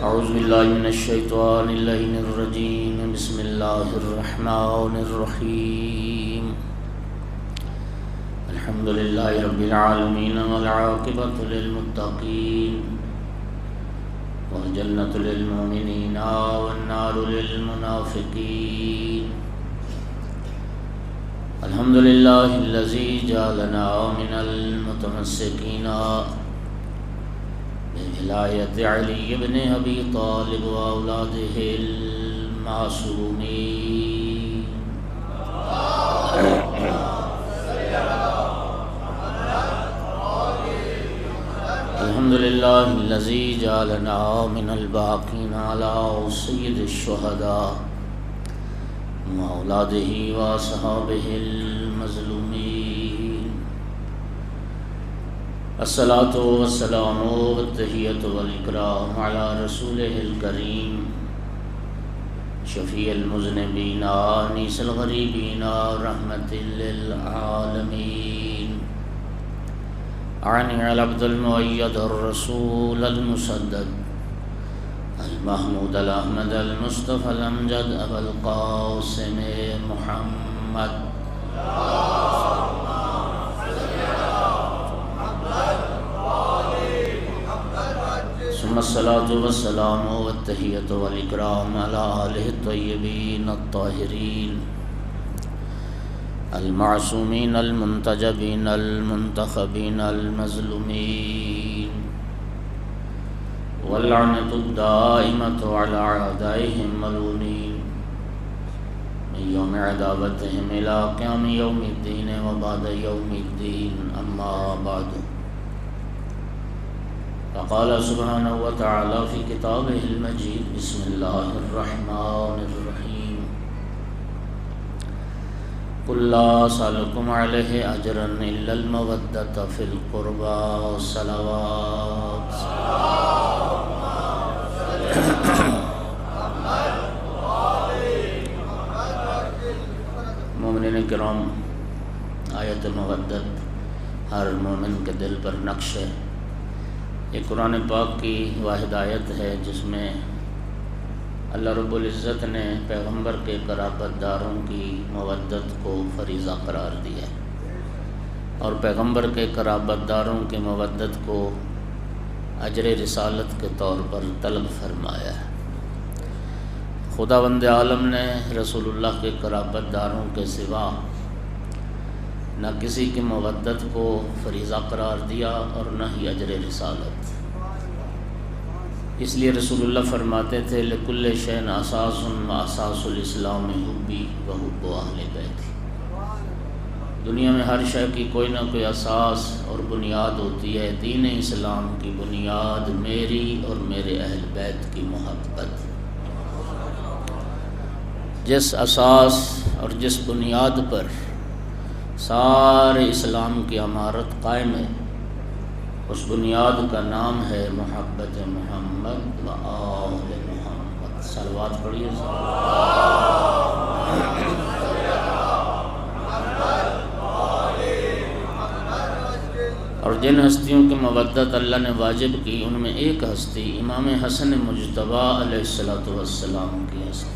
اعوذ باللہ من الشیطان اللعین الرجیم بسم اللہ الرحمن الرحیم الحمد للہ رب العالمین والعاقبۃ للمتقین والجنۃ للمؤمنین والنار للمنافقین الحمد للہ الذی جعلنا من المتمسکین بولایت علی بن ابی طالب واولادہ المعصومین الحمد للہ الذی جعلنا من الباقین علی سید الشہداء واولادہ واصحابہ المظلومین الصلاۃ والسلام والتحیۃ والاکرام علی رسولہ الکریم شفیع المذنبین انیس الغریبین رحمۃ للعالمین عن العبد المؤید الرسول المسدد المحمود الاحمد المصطفى الامجد ابا القاسم محمد ثم الصلاة والسلام والتحیۃ والاکرام علی آلہ الطیبین الطاہرین المعصومین المنتجبین المنتخبین المظلومین واللعنۃ الدائمۃ علی اعدائہم ملعونین من یوم عداوتہم الی قیام یوم الدین وبعد یوم الدین اما بعد فقال سبحانہ وتعالی فی کتابہ المجید بسم اللہ الرحمن الرحیم قل لا اسألکم علیہ اجرا الا المودۃ فی القربى والصلوات مومنین کرام، آیت مودت ہر مومن کے دل پر نقش ہے۔ یہ قرآن پاک کی واحد آیت ہے جس میں اللہ رب العزت نے پیغمبر کے قرابت داروں کی مودت کو فریضہ قرار دیا ہے اور پیغمبر کے قرابت داروں کی مودت کو اجر رسالت کے طور پر طلب فرمایا ہے۔ خداوند عالم نے رسول اللہ کے قرابت داروں کے سوا نہ کسی کی مودت کو فریضہ قرار دیا اور نہ ہی اجر رسالت۔ اس لیے رسول اللہ فرماتے تھے لکل شیء اساس واساس الاسلام حبی وحب اہل بیتی۔ دنیا میں ہر شے کی کوئی نہ کوئی اساس اور بنیاد ہوتی ہے، دین اسلام کی بنیاد میری اور میرے اہل بیت کی محبت۔ جس اساس اور جس بنیاد پر سارے اسلام کی عمارت قائم ہے، اس بنیاد کا نام ہے محبت محمد و آل محمد۔ صلوات پڑھیے۔ اور جن ہستیوں کی مودت اللہ نے واجب کی، ان میں ایک ہستی امام حسن مجتبی علیہ السلام کی ہستی۔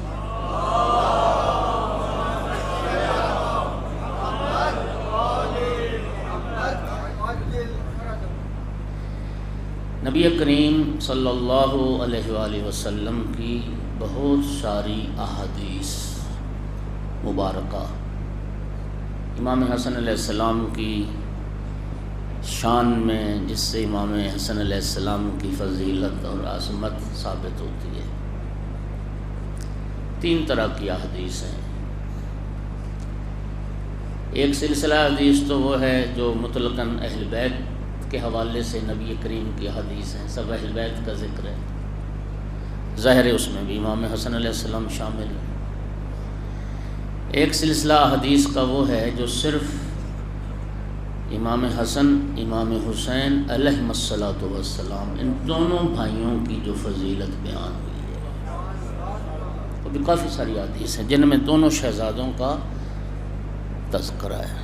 نبی کریم صلی اللہ علیہ وآلہ وسلم کی بہت ساری احادیث مبارکہ امام حسن علیہ السلام کی شان میں، جس سے امام حسن علیہ السلام کی فضیلت اور عظمت ثابت ہوتی ہے۔ تین طرح کی احادیث ہیں۔ ایک سلسلہ حدیث تو وہ ہے جو مطلقاً اہل بیت کے حوالے سے نبی کریم کی حدیث ہیں، سب اہل بیت کا ذکر ہے، ظاہر ہے اس میں بھی امام حسن علیہ السلام شامل ہے۔ ایک سلسلہ حدیث کا وہ ہے جو صرف امام حسن امام حسین علیہم الصلاۃ والسلام ان دونوں بھائیوں کی جو فضیلت بیان ہوئی ہے، وہ بھی کافی ساری حدیث ہیں جن میں دونوں شہزادوں کا تذکرہ ہے۔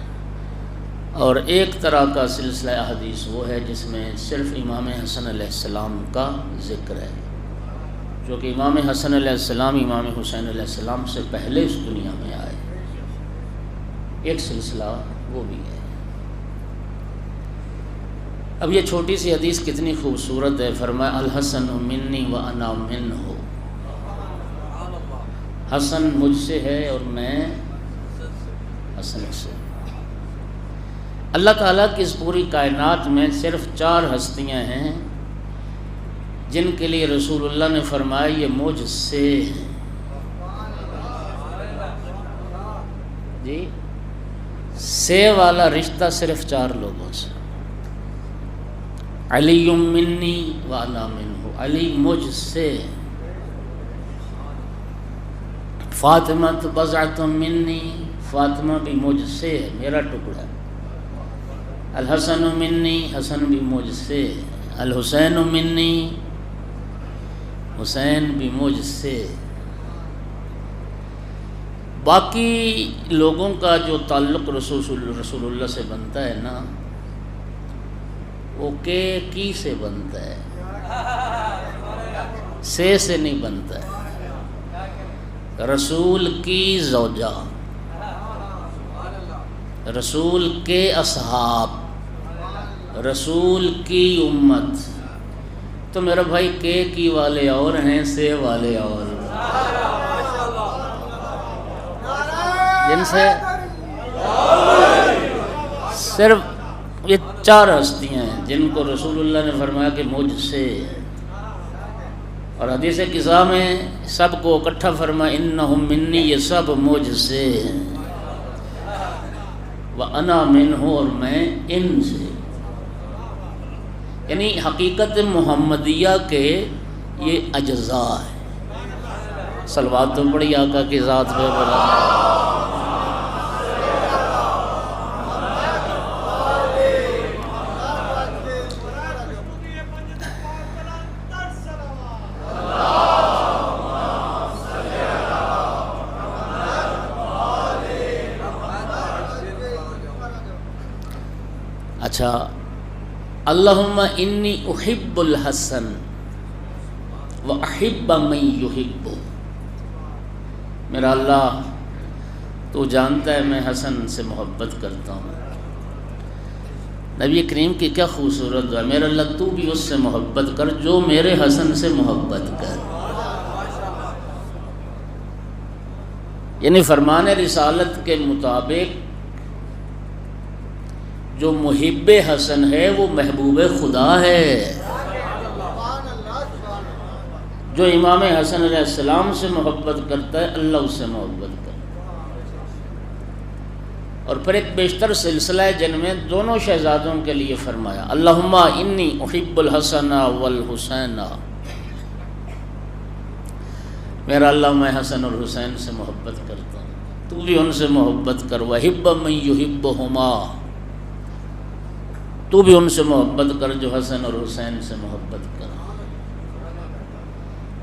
اور ایک طرح کا سلسلہ حدیث وہ ہے جس میں صرف امام حسن علیہ السلام کا ذکر ہے، چونکہ امام حسن علیہ السلام امام حسین علیہ السلام سے پہلے اس دنیا میں آئے، ایک سلسلہ وہ بھی ہے۔ اب یہ چھوٹی سی حدیث کتنی خوبصورت ہے، فرمایا الحسن منی وانا منہ، حسن مجھ سے ہے اور میں حسن سے۔ اللہ تعالیٰ کی اس پوری کائنات میں صرف 4 ہستیاں ہیں جن کے لیے رسول اللہ نے فرمایا یہ مجھ سے ہیں۔ جی سے والا رشتہ صرف 4 لوگوں سے، علی منی وانا منہ، علی مجھ سے، فاطمہ بضعۃ منی، فاطمہ بھی مجھ سے ہے، میرا ٹکڑا، الحسن منی، حسن بھی مجھ سے، الحسین منی، حسین بھی مجھ سے۔ باقی لوگوں کا جو تعلق رسول اللہ سے بنتا ہے نا، وہ کی سے بنتا ہے، سے نہیں بنتا ہے۔ رسول کی زوجہ، رسول کے اصحاب، رسول کی امت، تو میرا بھائی کی والے اور ہیں، سے والے اور، جن سے صرف یہ 4 ہستیاں ہیں جن کو رسول اللہ نے فرمایا کہ مجھ سے، اور حدیث قصہ میں سب کو اکٹھا فرمایا انہم منی، یہ سب مجھ سے ہیں، وَأَنَا مِنْهُ، اور میں ان سے۔ یعنی حقیقت محمدیہ کے یہ اجزاء ہیں۔ صلوات تو پڑھی آقا کی ذات پہ بلا۔ اچھا، اللہم انی احب الحسن واحب من یحب، میرا اللہ تو جانتا ہے میں حسن سے محبت کرتا ہوں۔ نبی کریم کی کیا خوبصورت دعا، میرا اللہ تو بھی اس سے محبت کر جو میرے حسن سے محبت کر۔ یعنی فرمان رسالت کے مطابق جو محب حسن ہے وہ محبوب خدا ہے۔ جو امام حسن علیہ السلام سے محبت کرتا ہے اللہ اس سے محبت کرتا ہے۔ اور پھر ایک بیشتر سلسلہ ہے جن میں دونوں شہزادوں کے لیے فرمایا اللہم انی احب الحسن والحسین، میرا اللہ میں حسن اور حسین سے محبت کرتا ہوں، تو بھی ان سے محبت کر، وحب من یحبہما، تو بھی ان سے محبت کر جو حسن اور حسین سے محبت کر۔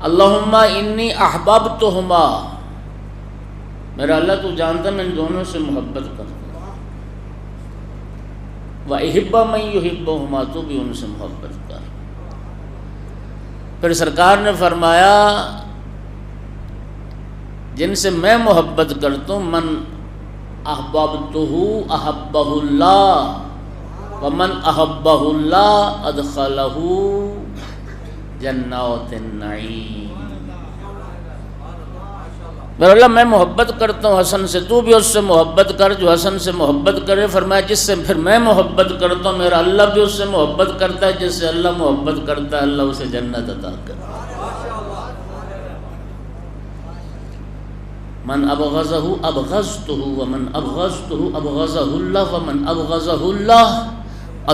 اللہم انی احببتہما، میرا اللہ تو جانتا میں ان دونوں سے محبت کرتا ہوں، وَأَحِبَّ مَن يُحِبُّهُمَا، تو بھی ان سے محبت کر۔ پھر سرکار نے فرمایا جن سے میں محبت کرتا ہوں من احببتہ احبہ اللہ، ومن احبہ اللہ ادخلہ جنات النعیم۔ میرا اللہ میں محبت کرتا ہوں حسن سے، تو بھی اس سے محبت کر جو حسن سے محبت کرے۔ فرمایا جس سے پھر میں محبت کرتا ہوں میرا اللہ بھی اس سے محبت کرتا ہے، جس سے اللہ محبت کرتا ہے اللہ اسے جنت عطا کرتا ہے۔ من ابغضہ ابغضتہ ومن ابغضتہ ابغضہ اللہ ومن ابغضہ اللہ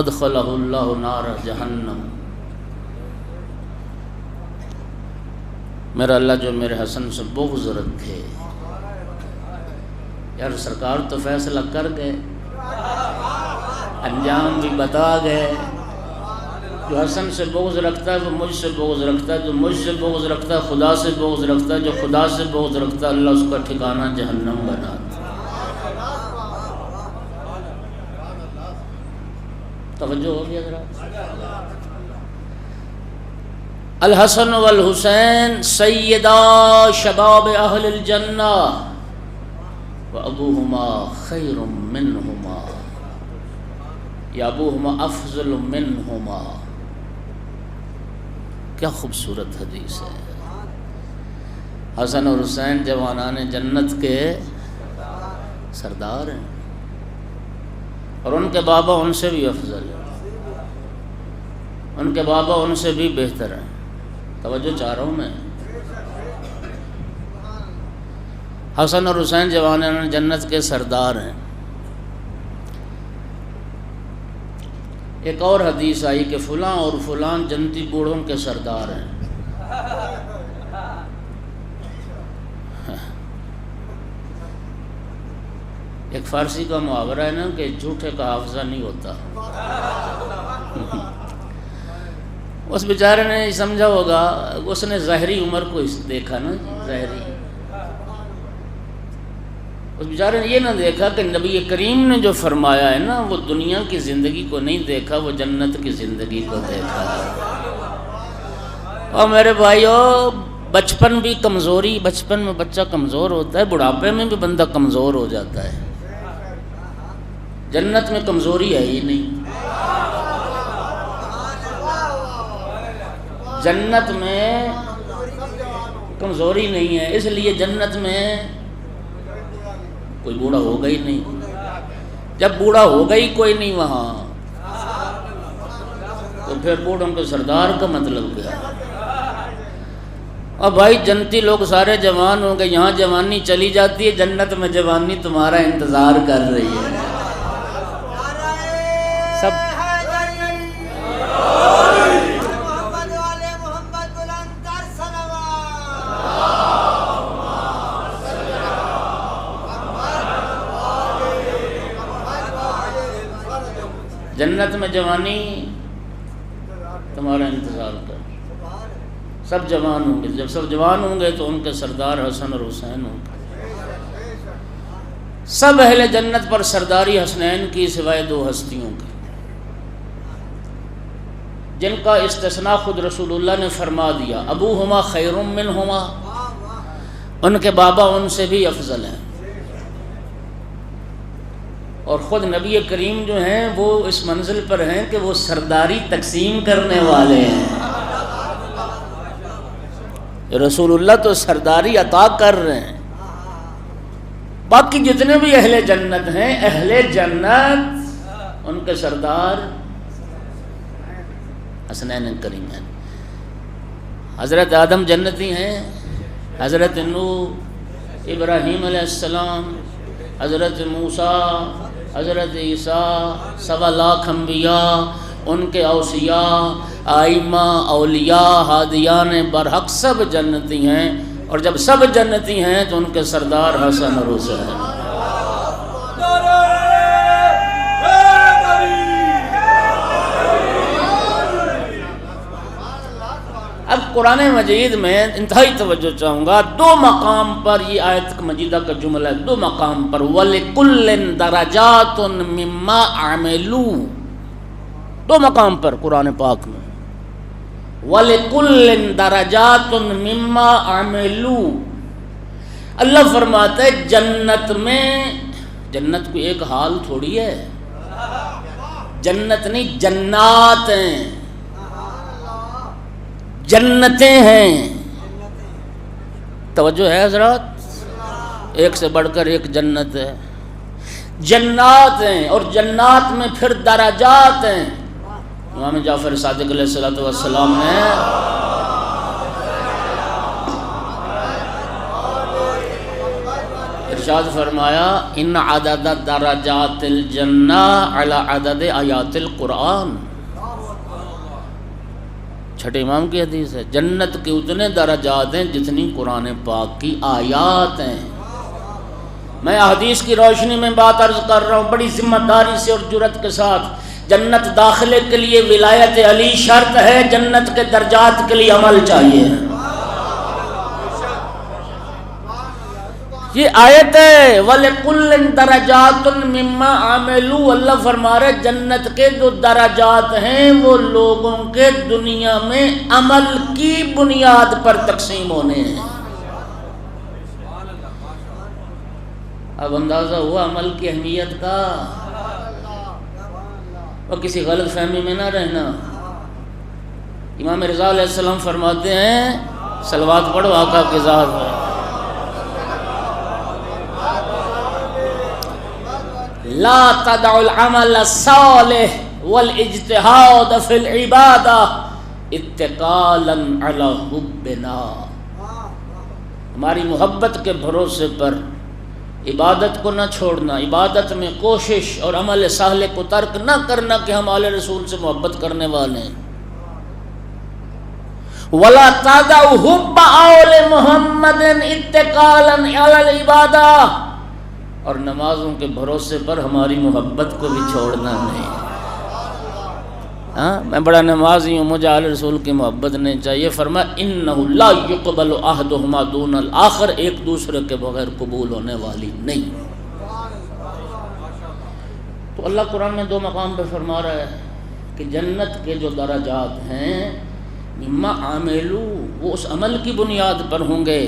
ادخلہ اللہ نار جہنم۔ میرا اللہ جو میرے حسن سے بغض رکھے، یار سرکار تو فیصلہ کر گئے، انجام بھی بتا گئے۔ جو حسن سے بغض رکھتا ہے وہ مجھ سے بغض رکھتا ہے، جو مجھ سے بغض رکھتا ہے خدا سے بغض رکھتا ہے، جو خدا سے بغض رکھتا ہے اللہ اس کا ٹھکانہ جہنم بنا دے۔ توجہ ہو گیا ذرا۔ الحسن والحسین سیدا شباب اہل الجنہ وابوہما خیر منہما یا ابوہما افضل منہما. کیا خوبصورت حدیث ہے. حسن اور حسین جوانان جنت کے سردار ہیں اور ان کے بابا ان سے بھی افضل ہیں، ان کے بابا ان سے بھی بہتر ہیں. توجہ چاہ رہا ہوں میں. حسن اور حسین جوانان جنت کے سردار ہیں. ایک اور حدیث آئی کہ فلاں اور فلاں جنتی بوڑھوں کے سردار ہیں. ایک فارسی کا محاورہ ہے نا کہ جھوٹے کا حافظہ نہیں ہوتا. اس بیچارے نے سمجھا ہوگا، اس نے ظاہری عمر کو دیکھا نا، ظاہری. اس بیچارے نے یہ نہ دیکھا کہ نبی کریم نے جو فرمایا ہے نا، وہ دنیا کی زندگی کو نہیں دیکھا، وہ جنت کی زندگی کو دیکھا. اور میرے بھائیو، بچپن بھی کمزوری، بچپن میں بچہ کمزور ہوتا ہے، بڑھاپے میں بھی بندہ کمزور ہو جاتا ہے. جنت میں کمزوری ہے ہی نہیں. جنت میں کمزوری نہیں ہے، اس لیے جنت میں کوئی بوڑھا ہوگا ہی نہیں. جب بوڑھا ہوگا ہی کوئی نہیں وہاں، تو پھر بوڑھوں کے سردار کا مطلب کیا ہے؟ اور بھائی جنتی لوگ سارے جوان ہوں گے، یہاں جوانی چلی جاتی ہے، جنت میں جوانی تمہارا انتظار کر رہی ہے. سب جنت میں جوانی تمہارا انتظار کر. سب جوان ہوں گے. جب سب جوان ہوں گے تو ان کے سردار حسن اور حسین ہوں گے. سب اہل جنت پر سرداری حسنین کی سوائے دو ہستیوں کی، جن کا استثناء خود رسول اللہ نے فرما دیا. ابوہما خیر منہما، ان کے بابا ان سے بھی افضل ہیں. اور خود نبی کریم جو ہیں وہ اس منزل پر ہیں کہ وہ سرداری تقسیم کرنے والے ہیں. رسول اللہ تو سرداری عطا کر رہے ہیں. باقی جتنے بھی اہل جنت ہیں، اہل جنت ان کے سردار حسنین کریمین. حضرت آدم جنتی ہیں، حضرت نوح، ابراہیم علیہ السلام، حضرت موسیٰ، حضرت عیسیٰ، 1.25 لاکھ انبیاء، ان کے اوصیاء، ائمہ، اولیاء، ہادیان برحق سب جنتی ہیں. اور جب سب جنتی ہیں تو ان کے سردار حسن اور حسین. اب قرآن مجید میں انتہائی توجہ چاہوں گا. 2 مقام پر یہ آیت مجیدہ کا جملہ ہے، 2 مقام پر. وَلِكُلٍّ دَرَجَاتٌ مِّمَّا عَمِلُوا، 2 مقام پر قرآن پاک میں. وَلِكُلٍّ دَرَجَاتٌ مِّمَّا عَمِلُوا. اللہ فرماتا ہے جنت میں، جنت کوئی ایک حال تھوڑی ہے، جنت نہیں، جنات ہیں، جنتیں ہیں. توجہ ہے حضرات؟ ایک سے بڑھ کر ایک جنت ہے. جنات ہیں اور جنات میں پھر درجات ہیں. امام جعفر صادق علیہ السلام نے ارشاد فرمایا ان عدد درجات الجنہ علی عدد آیات القرآن. چھٹے امام کی حدیث ہے. جنت کے اتنے درجات ہیں جتنی قرآن پاک کی آیات ہیں. میں حدیث کی روشنی میں بات عرض کر رہا ہوں بڑی ذمہ داری سے اور جرأت کے ساتھ. جنت داخلے کے لیے ولایت علی شرط ہے، جنت کے درجات کے لیے عمل چاہیے. یہ آیت ہے وَلِكُلٍّ دَرَجَاتٌ مِّمَّا عَمِلُوا، اللہ فرما رہے جنت کے جو درجات ہیں وہ لوگوں کے دنیا میں عمل کی بنیاد پر تقسیم ہونے ہیں۔ اب اندازہ ہوا عمل کی اہمیت کا، اور کسی غلط فہمی میں نہ رہنا۔ امام رضا علیہ السلام فرماتے ہیں، صلوات پڑھو آقا کی ذات پر، لا تدع العمل الصالح والاجتهاد في العبادة اتقالا على حبنا، ہماری محبت کے بھروسے پر عبادت کو نہ چھوڑنا، عبادت میں کوشش اور عمل صالح کو ترک نہ کرنا کہ ہم آل رسول سے محبت کرنے والے ہیں۔ ولا تدع حب آل محمد اتقالا على العبادة، اور نمازوں کے بھروسے پر ہماری محبت کو بھی چھوڑنا نہیں۔ ہاں میں بڑا نمازی ہوں، مجھے آل رسول کی محبت نہیں چاہیے۔ فرمایا انہ لا یقبل احدہما دون الآخر، ایک دوسرے کے بغیر قبول ہونے والی نہیں۔ تو اللہ قرآن میں دو مقام پہ فرما رہا ہے کہ جنت کے جو درجات ہیں مما عاملو، وہ اس عمل کی بنیاد پر ہوں گے۔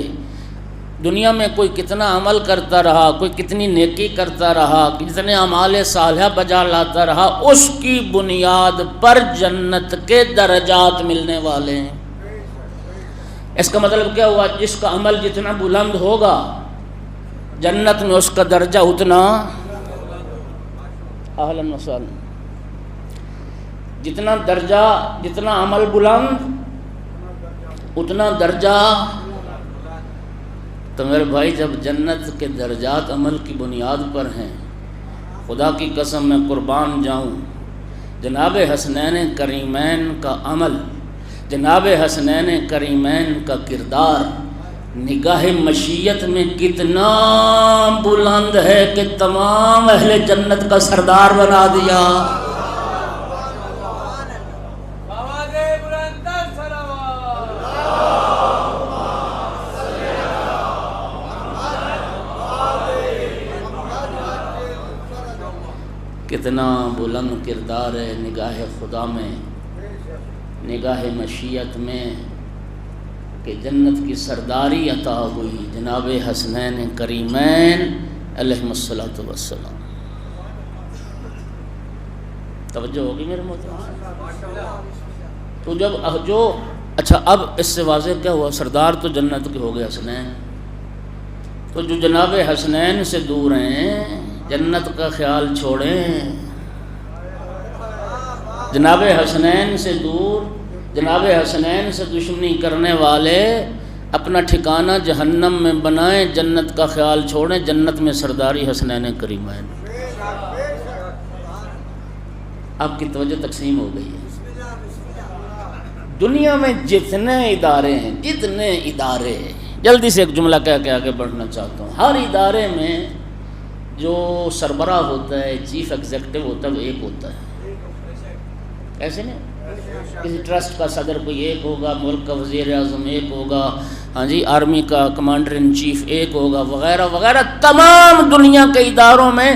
دنیا میں کوئی کتنا عمل کرتا رہا، کوئی کتنی نیکی کرتا رہا، کتنے اعمال صالحہ بجا لاتا رہا، اس کی بنیاد پر جنت کے درجات ملنے والے ہیں۔ اس کا مطلب کیا ہوا؟ جس کا عمل جتنا بلند ہوگا جنت میں اس کا درجہ اتنا اہلاً وسہلاً، جتنا درجہ، جتنا عمل بلند اتنا درجہ۔ تو میرے بھائی جب جنت کے درجات عمل کی بنیاد پر ہیں، خدا کی قسم میں قربان جاؤں، جناب حسنین کریمین کا عمل، جناب حسنین کریمین کا کردار نگاہ مشیت میں کتنا بلند ہے کہ تمام اہل جنت کا سردار بنا دیا۔ کتنا بلند کردار ہے نگاہ خدا میں، نگاہ مشیت میں، کہ جنت کی سرداری عطا ہوئی جناب حسنین کریمین علیہم الصلاۃ والسلام۔ توجہ ہوگی میرے محترم؟ تو جب جو اچھا اب اس سے واضح کیا ہوا؟ سردار تو جنت کے ہو گئے حسنین، تو جو جناب حسنین سے دور ہیں جنت کا خیال چھوڑیں۔ جناب حسنین سے دور، جناب حسنین سے دشمنی کرنے والے اپنا ٹھکانہ جہنم میں بنائیں، جنت کا خیال چھوڑیں، جنت میں سرداری حسنین کریمین۔ آپ کی توجہ تقسیم ہو گئی ہے۔ دنیا میں جتنے ادارے ہیں، جتنے ادارے، جلدی سے ایک جملہ کہہ کے آگے بڑھنا چاہتا ہوں، ہر ادارے میں جو سربراہ ہوتا ہے، چیف ایگزیکٹو ہوتا ہے، وہ ایک ہوتا ہے، ایسے نہیں؟ کسی ٹرسٹ کا صدر کوئی ایک ہوگا، ملک کا وزیر اعظم ایک ہوگا، ہاں جی، آرمی کا کمانڈر ان چیف ایک ہوگا، وغیرہ وغیرہ۔ تمام دنیا کے اداروں میں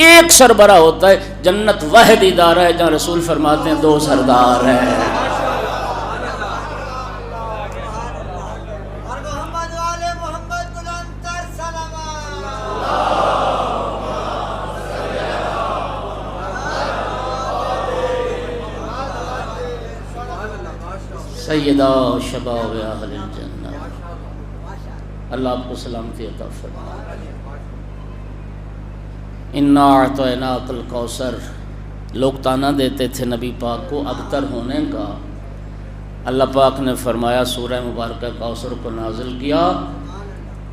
ایک سربراہ ہوتا ہے۔ جنت واحد ادارہ ہے جہاں رسول فرماتے ہیں دو سردار ہیں۔ سیدہ شباب اہل الجنہ، اللہ آپ کو سلامتی عطا فرمائے۔ انا اعطیناک الکوثر، لوگ تانا دیتے تھے نبی پاک کو ابتر ہونے کا، اللہ پاک نے فرمایا سورہ مبارکہ کوثر کو نازل کیا،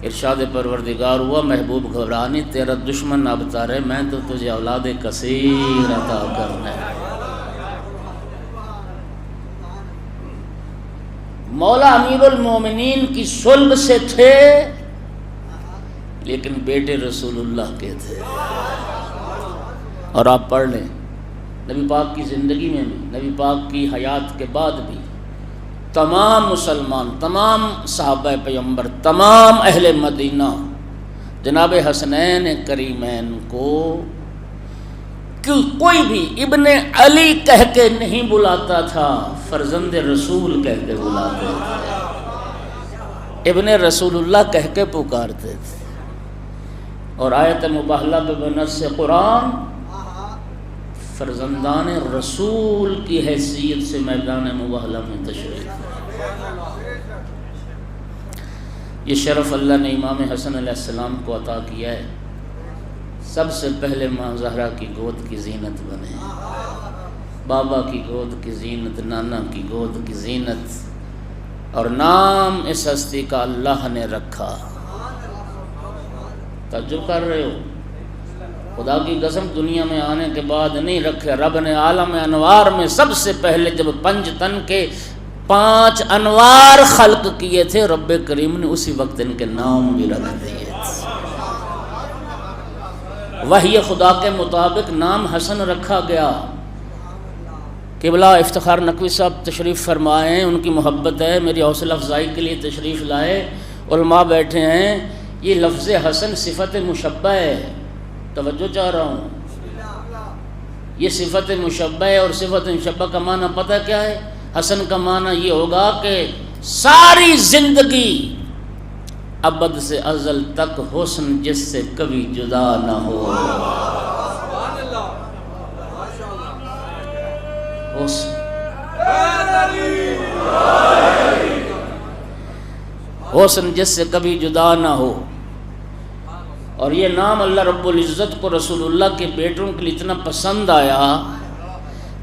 ارشاد پروردگار ہوا محبوب گھبرانی، تیرا دشمن ابتر ہے، میں تو تجھے اولاد کثیر عطا کرنا ہے۔ مولا امیر المومنین کی صلب سے تھے لیکن بیٹے رسول اللہ کے تھے۔ اور آپ پڑھ لیں نبی پاک کی زندگی میں بھی، نبی پاک کی حیات کے بعد بھی تمام مسلمان، تمام صحابہ پیغمبر، تمام اہل مدینہ جناب حسنین کریمین کو کوئی بھی ابن علی کہہ کے نہیں بلاتا تھا، فرزند رسول کہہ کے بلاتے تھے، ابن رسول اللہ کہہ کے پکارتے تھے۔ اور آیت مباہلہ بنص قرآن فرزندان رسول کی حیثیت سے میدان مباہلہ میں تشریف۔ یہ شرف اللہ نے امام حسن علیہ السلام کو عطا کیا ہے، سب سے پہلے ماں زہرا کی گود کی زینت بنے، بابا کی گود کی زینت، نانا کی گود کی زینت، اور نام اس ہستی کا اللہ نے رکھا۔ تعجب کر رہے ہو؟ خدا کی قسم دنیا میں آنے کے بعد نہیں رکھے، رب نے عالم انوار میں سب سے پہلے جب پنج تن کے 5 انوار خلق کیے تھے، رب کریم نے اسی وقت ان کے نام بھی رکھ دیے تھے۔ وحی خدا کے مطابق نام حسن رکھا گیا۔ قبلہ افتخار نقوی صاحب تشریف فرمائے، ان کی محبت ہے، میری حوصلہ افزائی کے لیے تشریف لائے، علماء بیٹھے ہیں۔ یہ لفظ حسن صفت مشبہ ہے، توجہ چاہ رہا ہوں، یہ صفت مشبہ ہے، اور صفت مشبہ کا معنی پتہ کیا ہے؟ حسن کا معنی یہ ہوگا کہ ساری زندگی ابد سے ازل تک حسن جس سے کبھی جدا نہ ہو، حسن جس سے کبھی جدا نہ ہو۔ اور یہ نام اللہ رب العزت کو رسول اللہ کے بیٹوں کے لیے اتنا پسند آیا،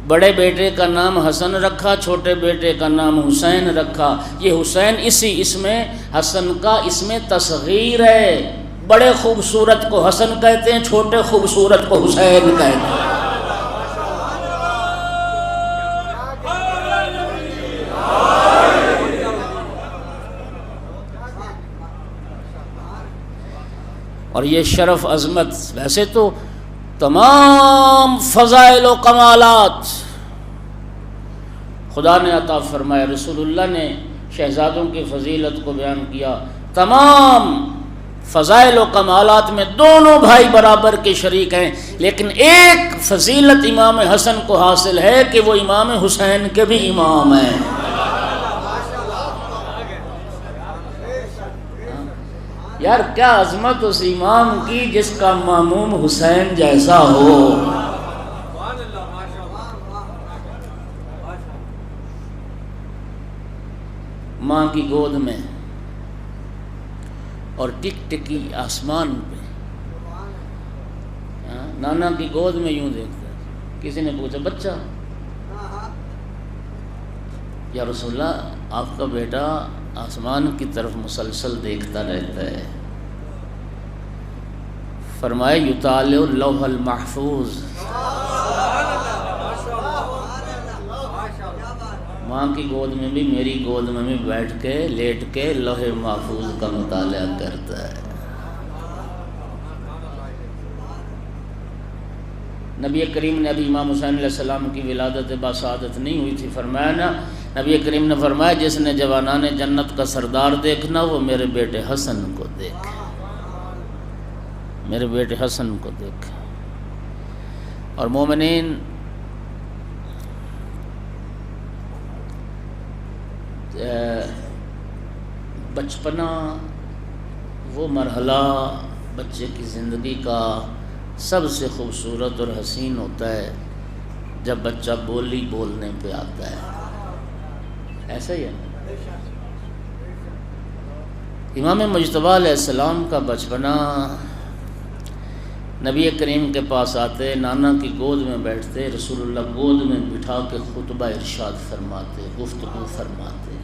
بڑے بیٹے کا نام حسن رکھا، چھوٹے بیٹے کا نام حسین رکھا۔ یہ حسین اسی اسم حسن کا اسم تصغیر ہے، بڑے خوبصورت کو حسن کہتے ہیں، چھوٹے خوبصورت کو حسین کہتے ہیں۔ اور یہ شرف عظمت، ویسے تو تمام فضائل و کمالات خدا نے عطا فرمائے، رسول اللہ نے شہزادوں کی فضیلت کو بیان کیا، تمام فضائل و کمالات میں دونوں بھائی برابر کے شریک ہیں، لیکن ایک فضیلت امام حسن کو حاصل ہے کہ وہ امام حسین کے بھی امام ہیں۔ یار کیا عظمت اس امام کی جس کا ماموم حسین جیسا ہو۔ ماں کی گود میں اور ٹک ٹکی آسمان پہ، نانا کی گود میں یوں دیکھتا ہے۔ کسی نے پوچھا بچہ، یا رسول اللہ آپ کا بیٹا آسمان کی طرف مسلسل دیکھتا رہتا ہے۔ فرمائے یطالع اللوح المحفوظ، ماں کی گود میں بھی میری گود میں بھی بیٹھ کے لیٹ کے لوح محفوظ کا مطالعہ کرتا ہے۔ نبی کریم نے ابھی امام حسین علیہ السلام کی ولادت باسعادت نہیں ہوئی تھی، فرمایا نا، نبی کریم نے فرمایا جس نے جوانان جنت کا سردار دیکھنا وہ میرے بیٹے حسن کو دیکھے، میرے بیٹے حسن کو دیکھے۔ اور مومنین بچپنا وہ مرحلہ بچے کی زندگی کا سب سے خوبصورت اور حسین ہوتا ہے جب بچہ بولی بولنے پہ آتا ہے، ایسا ہی ہے۔ امام مجتبیٰ علیہ السلام کا بچپنا، نبی کریم کے پاس آتے، نانا کی گود میں بیٹھتے، رسول اللہ گود میں بٹھا کے خطبہ ارشاد فرماتے، گفتگو فرماتے،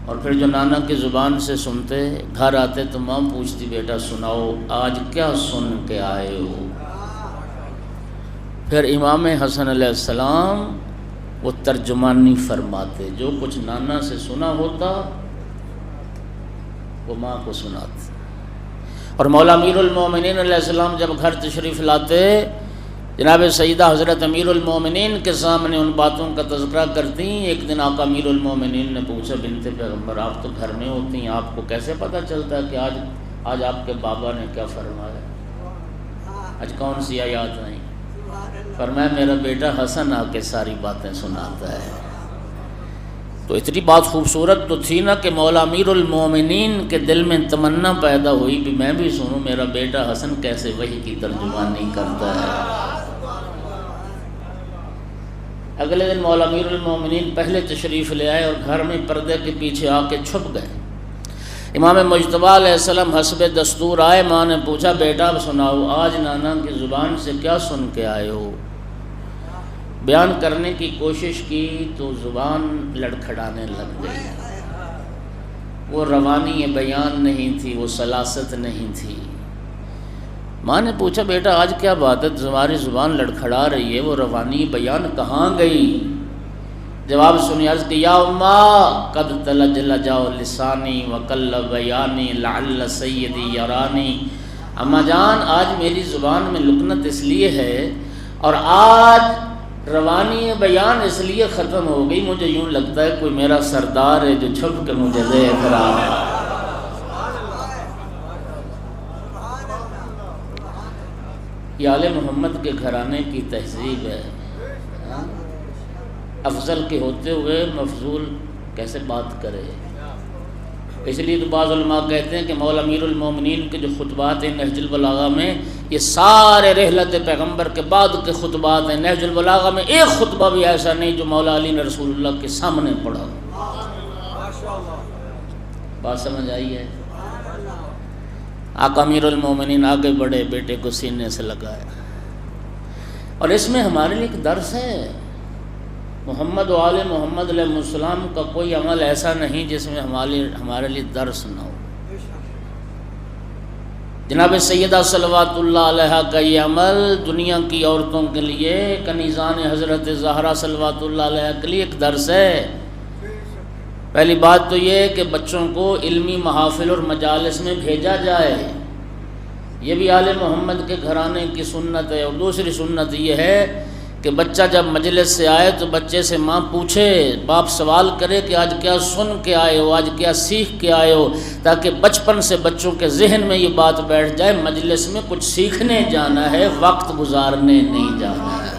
اور پھر جو نانا کی زبان سے سنتے، گھر آتے تو ماں پوچھتی بیٹا سناؤ آج کیا سن کے آئے ہو۔ پھر امام حسن علیہ السلام وہ ترجمانی فرماتے، جو کچھ نانا سے سنا ہوتا وہ ماں کو سناتے۔ اور مولا امیر المومنین علیہ السلام جب گھر تشریف لاتے، جناب سیدہ حضرت امیر المومنین کے سامنے ان باتوں کا تذکرہ کرتی۔ ایک دن آقا امیر المومنین نے پوچھا بنت پیغمبر آپ تو گھر میں ہوتی ہیں، آپ کو کیسے پتہ چلتا ہے کہ آج آج آپ کے بابا نے کیا فرمایا؟ آج کون سی آیات آئیں؟ فرمایا میرا بیٹا حسن آ کے ساری باتیں سناتا ہے۔ تو اتنی بات خوبصورت تو تھی نا کہ مولا امیر المومنین کے دل میں تمنا پیدا ہوئی کہ میں بھی سنوں میرا بیٹا حسن کیسے وحی کی ترجمانی کرتا ہے۔ اگلے دن مولا امیر المومنین پہلے تشریف لے آئے اور گھر میں پردے کے پیچھے آ کے چھپ گئے۔ امام مجتبی علیہ السلام حسب دستور آئے، ماں نے پوچھا بیٹا سناؤ آج نانا کی زبان سے کیا سن کے آئے ہو؟ بیان کرنے کی کوشش کی تو زبان لڑکھڑانے لگ گئی۔ وہ روانی بیان نہیں تھی، وہ سلاست نہیں تھی۔ ماں نے پوچھا بیٹا آج کیا بات ہے تمہاری زبان لڑکھڑا رہی ہے، وہ روانی بیان کہاں گئی؟ جواب سنی، عرض کہ یا اماں قد تلجل جاؤ لسانی وقل بیانی لعل سیدی یرانی۔ اماں جان آج میری زبان میں لکنت اس لیے ہے اور آج روانی بیان اس لیے ختم ہو گئی، مجھے یوں لگتا ہے کوئی میرا سردار ہے جو چھپ کے مجھے دیکھ رہا ہے۔ یہ آل محمد کے گھرانے کی تہذیب ہے۔ افضل کے ہوتے ہوئے مفضول کیسے بات کرے؟ اس لیے تو بعض علماء کہتے ہیں کہ مولا امیر المومنین کے جو خطبات ہیں نہج البلاغہ میں، یہ سارے رحلت پیغمبر کے بعد کے خطبات ہیں۔ نہج البلاغہ میں ایک خطبہ بھی ایسا نہیں جو مولا علی نے رسول اللہ کے سامنے پڑھا۔ بات سمجھ آئی ہے؟ آقا امیر المومنین آگے بڑھے، بیٹے کو سینے سے لگایا، اور اس میں ہمارے لیے ایک درس ہے۔ محمد و آل محمد علیہ السلام کا کوئی عمل ایسا نہیں جس میں ہمارے لیے درس نہ ہو۔ جناب سیدہ صلوات اللہ علیہ کا یہ عمل دنیا کی عورتوں کے لیے، کنیزان حضرت زہرا صلوات اللہ علیہ کے لیے ایک درس ہے۔ پہلی بات تو یہ ہے کہ بچوں کو علمی محافل اور مجالس میں بھیجا جائے، یہ بھی آل محمد کے گھرانے کی سنت ہے۔ اور دوسری سنت یہ ہے کہ بچہ جب مجلس سے آئے تو بچے سے ماں پوچھے، باپ سوال کرے کہ آج کیا سن کے آئے ہو، آج کیا سیکھ کے آئے ہو، تاکہ بچپن سے بچوں کے ذہن میں یہ بات بیٹھ جائے مجلس میں کچھ سیکھنے جانا ہے، وقت گزارنے نہیں جانا ہے۔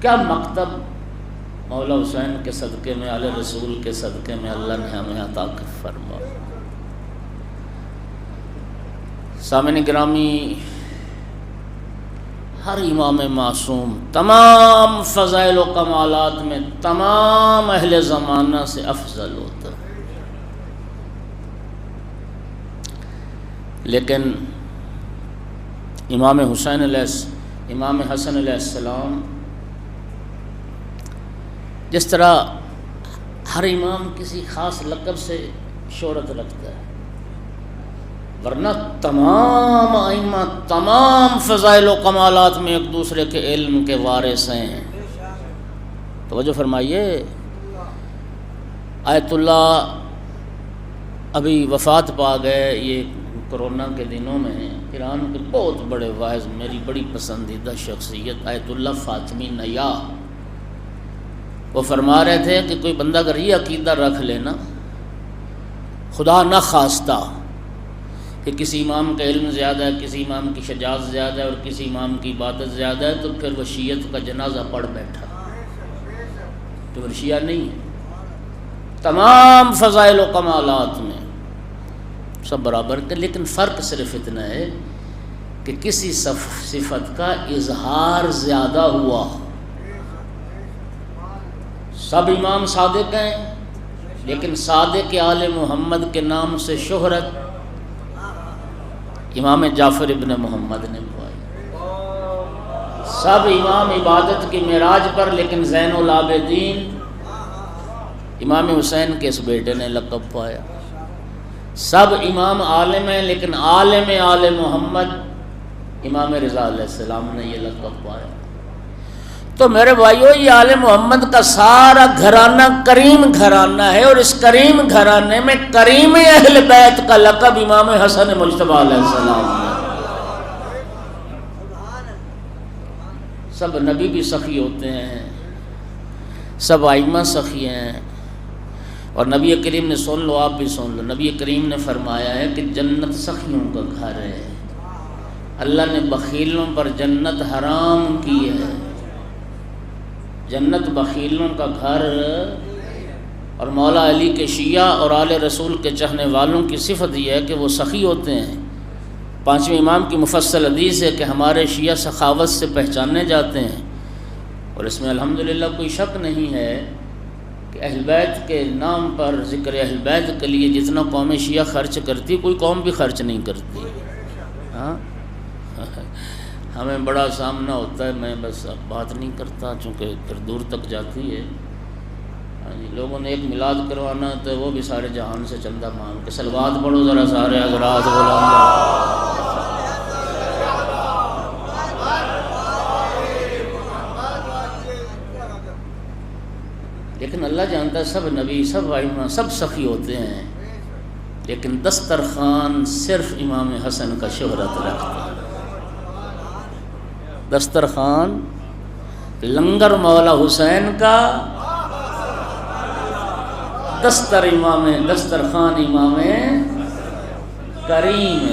کیا مکتب مولا حسین کے صدقے میں، آل رسول کے صدقے میں اللہ نے ہمیں عطا فرما۔ سامعین گرامی، ہر امام معصوم تمام فضائل و کمالات میں تمام اہل زمانہ سے افضل ہوتا ہے، لیکن امام حسن علیہ السلام جس طرح ہر امام کسی خاص لقب سے شہرت رکھتا ہے، ورنہ تمام ائمہ تمام فضائل و کمالات میں ایک دوسرے کے علم کے وارث ہیں۔ توجہ فرمائیے، آیت اللہ ابھی وفات پا گئے، یہ کرونا کے دنوں میں ایران کے بہت بڑے واعظ، میری بڑی پسندیدہ شخصیت آیت اللہ فاطمی نیا، وہ فرما رہے تھے کہ کوئی بندہ اگر یہ عقیدہ رکھ لینا خدا نہ خواستہ کہ کسی امام کا علم زیادہ ہے، کسی امام کی شجاعت زیادہ ہے اور کسی امام کی عبادت زیادہ ہے، تو پھر وہ شیعت کا جنازہ پڑھ بیٹھا، تو وہ شیعہ نہیں ہے۔ تمام فضائل و کمالات میں سب برابر کے، لیکن فرق صرف اتنا ہے کہ کسی صفت کا اظہار زیادہ ہوا۔ سب امام صادق ہیں، لیکن صادق آل محمد کے نام سے شہرت امام جعفر ابن محمد نے پائی۔ سب امام عبادت کی معراج پر، لیکن زین العابدین امام حسین کے اس بیٹے نے لقب پایا۔ سب امام عالم ہیں، لیکن عالم آل محمد امام رضا علیہ السلام نے یہ لقب پایا۔ تو میرے بھائیو، یہ آل محمد کا سارا گھرانہ کریم گھرانہ ہے، اور اس کریم گھرانے میں کریم اہل بیت کا لقب امام حسن مجتبی علیہ السلام ہے۔ سب نبی بھی سخی ہوتے ہیں، سب ائمہ سخی ہیں، اور نبی کریم نے، سن لو آپ بھی سن لو، نبی کریم نے فرمایا ہے کہ جنت سخیوں کا گھر ہے، اللہ نے بخیلوں پر جنت حرام کی ہے، جنت بخیلوں کا گھر۔ اور مولا علی کے شیعہ اور آل رسول کے چاہنے والوں کی صفت یہ ہے کہ وہ سخی ہوتے ہیں۔ پانچویں امام کی مفصل حدیث ہے کہ ہمارے شیعہ سخاوت سے پہچانے جاتے ہیں، اور اس میں الحمدللہ کوئی شک نہیں ہے کہ اہل بیت کے نام پر، ذکر اہل بیت کے لیے جتنا قوم شیعہ خرچ کرتی کوئی قوم بھی خرچ نہیں کرتی۔ ہاں ہمیں بڑا سامنا ہوتا ہے، میں بس اب بات نہیں کرتا چونکہ پھر دور تک جاتی ہے۔ لوگوں نے ایک میلاد کروانا تو وہ بھی سارے جہان سے چندہ مانگ کے، صلوات پڑھو ذرا سارے حضرات لیکن اللہ جانتا ہے سب نبی، سب ائمہ، سب سخی ہوتے ہیں، لیکن دسترخوان صرف امام حسن کا شہرت رکھتا ہے۔ دسترخوان لنگر مولا حسین کا، دسترخوان امام کریم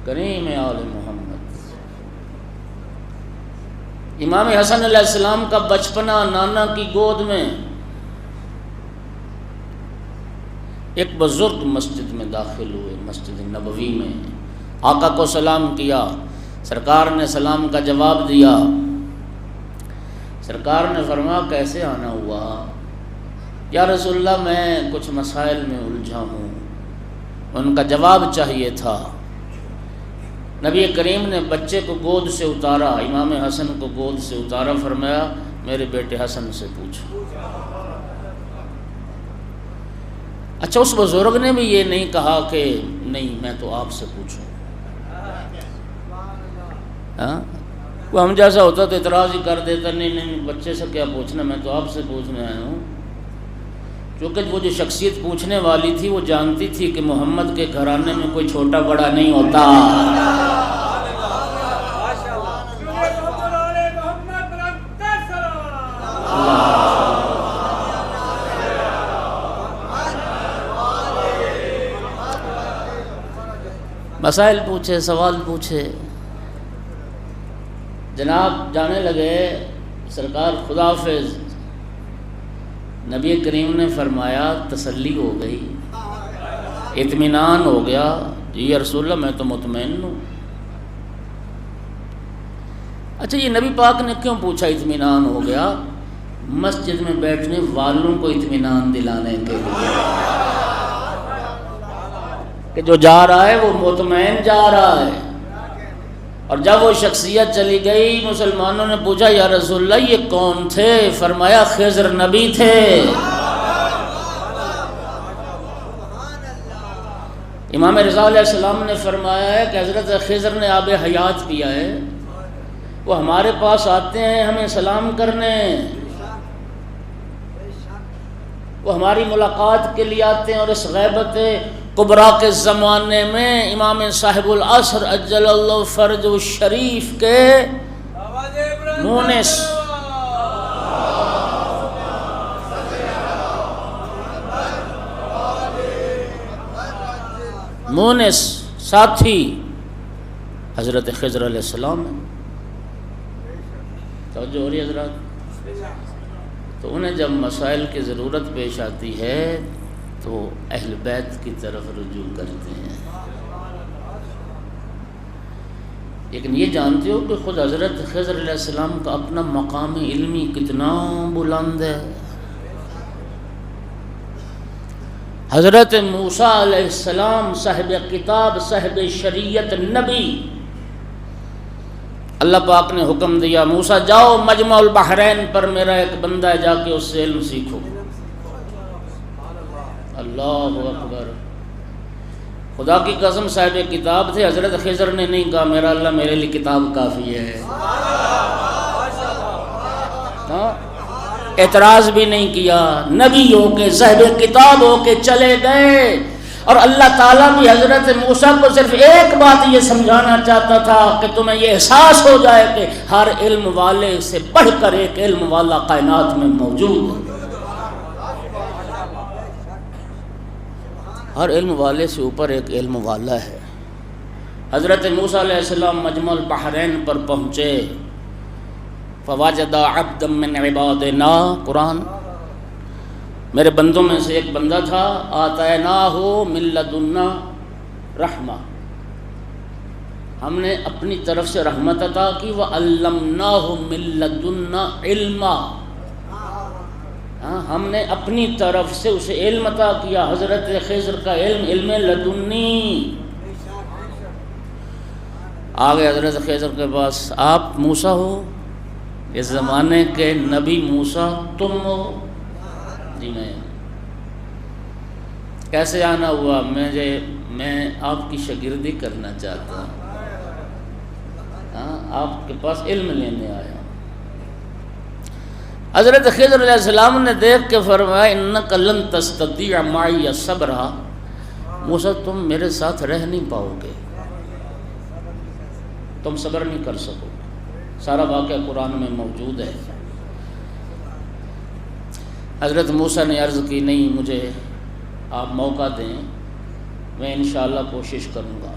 کریم آل محمد۔ امام حسن علیہ السلام کا بچپنا نانا کی گود میں۔ ایک بزرگ مسجد میں داخل ہوئے، مسجد نبوی میں، آقا کو سلام کیا، سرکار نے سلام کا جواب دیا۔ سرکار نے فرمایا کیسے آنا ہوا؟ یا رسول اللہ میں کچھ مسائل میں الجھا ہوں، ان کا جواب چاہیے تھا۔ نبی کریم نے بچے کو گود سے اتارا، امام حسن کو گود سے اتارا، فرمایا میرے بیٹے حسن سے پوچھو۔ اچھا، اس بزرگ نے بھی یہ نہیں کہا کہ نہیں میں تو آپ سے پوچھوں۔ ہاں، وہ ہم جیسا ہوتا تو اعتراض ہی کر دیتا، نہیں بچے سے کیا پوچھنا، میں تو آپ سے پوچھنے آیا ہوں۔ کیونکہ وہ جو شخصیت پوچھنے والی تھی وہ جانتی تھی کہ محمد کے گھرانے میں کوئی چھوٹا بڑا نہیں ہوتا۔ مسائل پوچھے، سوال پوچھے، جناب جانے لگے، سرکار خدا حافظ۔ نبی کریم نے فرمایا تسلی ہو گئی، اطمینان ہو گیا، جی یا رسول اللہ میں تو مطمئن ہوں۔ اچھا، یہ نبی پاک نے کیوں پوچھا اطمینان ہو گیا؟ مسجد میں بیٹھنے والوں کو اطمینان دلانے کے لیے کہ جو جا رہا ہے وہ مطمئن جا رہا ہے۔ اور جب وہ شخصیت چلی گئی، مسلمانوں نے پوچھا یا رسول اللہ یہ کون تھے؟ فرمایا خضر نبی تھے۔ امام رضا علیہ السلام نے فرمایا ہے کہ حضرت خضر نے آب حیات پیا ہے، وہ ہمارے پاس آتے ہیں ہمیں سلام کرنے، وہ ہماری ملاقات کے لیے آتے ہیں۔ اور اس غیبت کبریٰ کے زمانے میں امام صاحب العصر اجل اللہ فرج الشریف کے مونس ساتھی حضرت خضر علیہ السلام ہے۔ توجہ ہو رہی ہے حضرات؟ تو انہیں جب مسائل کی ضرورت پیش آتی ہے تو اہل بیت کی طرف رجوع کرتے ہیں۔ لیکن یہ جانتے ہو کہ خود حضرت خضر علیہ السلام کا اپنا مقام علمی کتنا بلند ہے۔ حضرت موسیٰ علیہ السلام صاحب کتاب، صاحب شریعت، نبی، اللہ پاک نے حکم دیا موسیٰ جاؤ مجمع البحرین پر میرا ایک بندہ ہے، جا کے اس سے علم سیکھو۔ اللہ اکبر، خدا کی قسم صاحب کتاب تھے، حضرت خضر نے نہیں کہا میرا اللہ میرے لیے کتاب کافی ہے، اعتراض بھی نہیں کیا، نبی ہو کے صاحب کتاب ہو کے چلے گئے۔ اور اللہ تعالیٰ بھی حضرت موسیٰ کو صرف ایک بات یہ سمجھانا چاہتا تھا کہ تمہیں یہ احساس ہو جائے کہ ہر علم والے سے بڑھ کر ایک علم والا کائنات میں موجود ہے. ہر علم والے سے اوپر ایک علم والا ہے. حضرت موسیٰ علیہ السلام مجمع البحرین پر پہنچے. فوجد عبدا من عبادنا، قرآن، میرے بندوں میں سے ایک بندہ تھا، آتیناہ من لدنا رحمہ، ہم نے اپنی طرف سے رحمت عطا کی، وعلمناہ من لدنا علما، ہم نے اپنی طرف سے اسے علم عطا کیا. حضرت خضر کا علم علم لدنی. آگے حضرت خضر کے پاس، آپ موسیٰ ہو، اس زمانے کے نبی موسیٰ تم ہو؟ جی میں. کیسے آنا ہوا؟ میں آپ کی شاگردی کرنا چاہتا ہوں، آپ کے پاس علم لینے آیا. حضرت خضر علیہ السلام نے دیکھ کے فرمایا انک لن تستطیع معی صبرا، موسیٰ تم میرے ساتھ رہ نہیں پاؤ گے، تم صبر نہیں کر سکو گے. سارا واقعہ قرآن میں موجود ہے. حضرت موسیٰ نے عرض کی نہیں، مجھے آپ موقع دیں، میں انشاءاللہ کوشش کروں گا.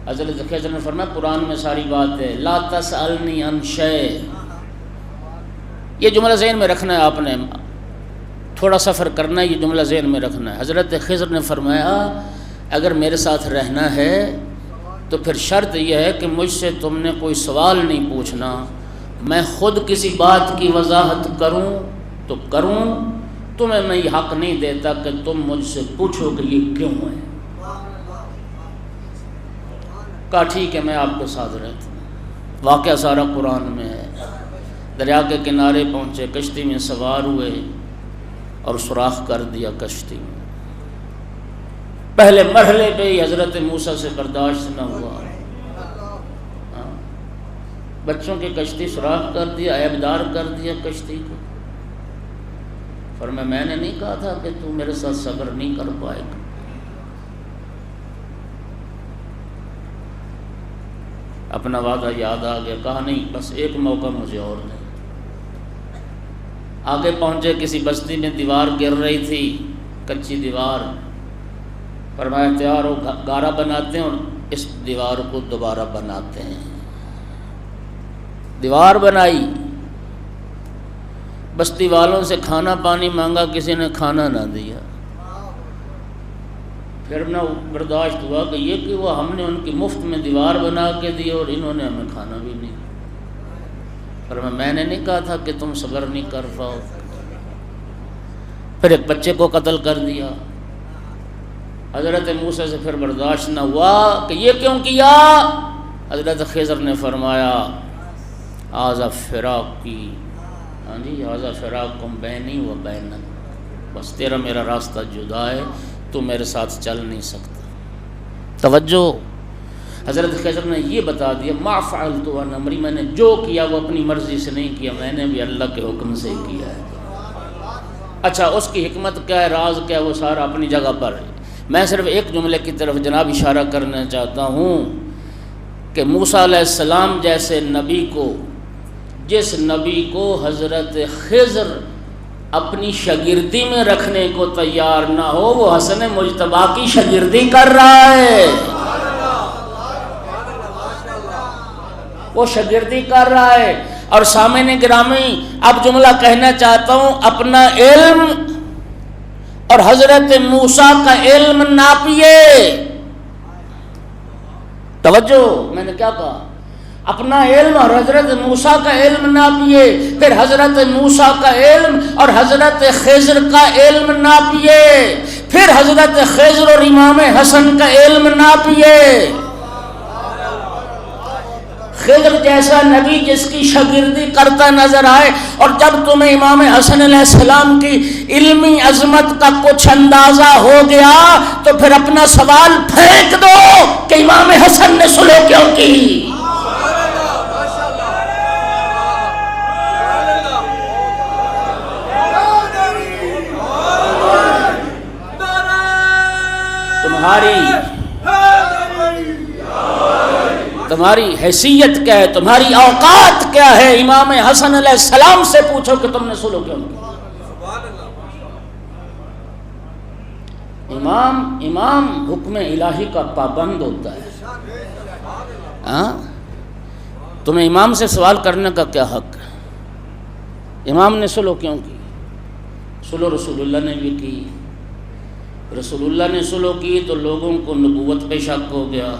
حضرت خضر نے فرمایا قرآن میں ساری بات ہے، لا تسألنی عن شیء. یہ جملہ ذہن میں رکھنا ہے، آپ نے تھوڑا سفر کرنا ہے، یہ جملہ ذہن میں رکھنا ہے. حضرت خضر نے فرمایا اگر میرے ساتھ رہنا ہے تو پھر شرط یہ ہے کہ مجھ سے تم نے کوئی سوال نہیں پوچھنا، میں خود کسی بات کی وضاحت کروں تو کروں، تمہیں میں یہ حق نہیں دیتا کہ تم مجھ سے پوچھو کہ یہ کیوں ہے. کہا ٹھیک ہے میں آپ کے ساتھ رہتا ہوں. واقعہ سارا قرآن میں ہے. دریا کے کنارے پہنچے، کشتی میں سوار ہوئے اور سوراخ کر دیا کشتی میں. پہلے مرحلے پہ ہی حضرت موسیٰ سے برداشت نہ ہوا، بچوں کی کشتی سوراخ کر دیا، عیبدار کر دیا کشتی کو. فرمایا میں نے نہیں کہا تھا کہ تو میرے ساتھ صبر نہیں کر پائے گا. اپنا وعدہ یاد آ گیا. کہا نہیں، بس ایک موقع مجھے اور دیں. آگے پہنچے، کسی بستی میں دیوار گر رہی تھی، کچی دیوار. فرمایا تیار ہو، گارا بناتے ہیں اور اس دیوار کو دوبارہ بناتے ہیں. دیوار بنائی، بستی والوں سے کھانا پانی مانگا، کسی نے کھانا نہ دیا. پھر نہ برداشت ہوا کہ یہ کہ وہ ہم نے ان کی مفت میں دیوار بنا کے دی اور انہوں نے ہمیں کھانا بھی نہیں. فرمایا میں نے نہیں کہا تھا کہ تم صبر نہیں کر پاؤ. پھر ایک بچے کو قتل کر دیا. حضرت موسیٰ سے پھر برداشت نہ ہوا کہ یہ کیوں کیا. حضرت خضر نے فرمایا ھذا فراقی، ہاں جی، ھذا فراقکم بینی و بینک، بس تیرا میرا راستہ جدا ہے، تو میرے ساتھ چل نہیں سکتا. توجہ، حضرت خضر نے یہ بتا دیا ما فعلت عن امری، میں نے جو کیا وہ اپنی مرضی سے نہیں کیا، میں نے بھی اللہ کے حکم سے کیا ہے. اچھا اس کی حکمت کیا ہے، راز کیا ہے، وہ سارا اپنی جگہ پر ہے. میں صرف ایک جملے کی طرف جناب اشارہ کرنا چاہتا ہوں کہ موسیٰ علیہ السلام جیسے نبی کو، جس نبی کو حضرت خضر اپنی شاگردی میں رکھنے کو تیار نہ ہو، وہ حسن مجتبیٰ کی شاگردی کر رہا ہے. وہ شاگردی کر رہا ہے. اور سامعین گرامی، اب جملہ کہنا چاہتا ہوں، اپنا علم اور حضرت موسیٰ کا علم ناپیے. توجہ، میں نے کیا کہا؟ اپنا علم اور حضرت موسیٰ کا علم ناپیے، پھر حضرت موسیٰ کا علم اور حضرت خضر کا علم ناپیے، پھر حضرت خضر اور امام حسن کا علم ناپیے. خضر جیسا نبی جس کی شاگردی کرتا نظر آئے، اور جب تمہیں امام حسن علیہ السلام کی علمی عظمت کا کچھ اندازہ ہو گیا تو پھر اپنا سوال پھینک دو کہ امام حسن نے صلح کیوں کی. تمہاری حیثیت کیا ہے، تمہاری اوقات کیا ہے؟ امام حسن علیہ السلام سے پوچھو کہ تم نے صلح کیوں کی؟ امام حکم الہی کا پابند ہوتا ہے. ہاں، تمہیں امام سے سوال کرنے کا کیا حق ہے؟ امام نے صلح کیوں کی؟ صلح رسول اللہ نے بھی کی. رسول اللہ نے صلح کی تو لوگوں کو نبوت پہ شک ہو گیا.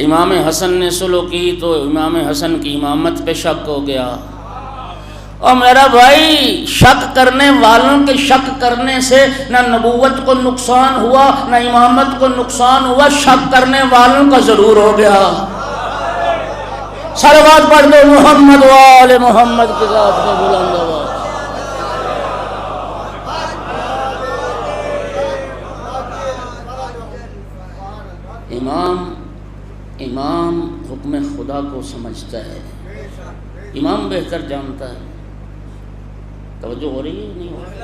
امام حسن نے صلح کی تو امام حسن کی امامت پہ شک ہو گیا. اور میرا بھائی، شک کرنے والوں کے شک کرنے سے نہ نبوت کو نقصان ہوا نہ امامت کو نقصان ہوا، شک کرنے والوں کا ضرور ہو گیا. صلوات پڑھ دو محمد و آل محمد کے ذات میں بلند آواز. امام حکم خدا کو سمجھتا ہے، امام بہتر جانتا ہے. توجہ ہو رہی ہے نہیں ہو رہی؟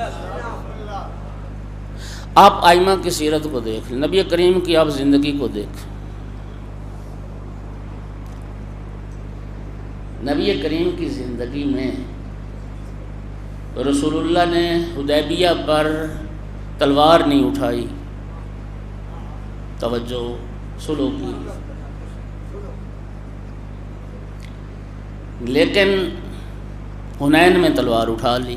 آپ آئمہ کی سیرت کو دیکھ لیں، نبی کریم کی آپ زندگی کو دیکھ. نبی کریم کی زندگی میں رسول اللہ نے حدیبیہ پر تلوار نہیں اٹھائی، توجہ، صلح کی. لیکن حنین میں تلوار اٹھا لی.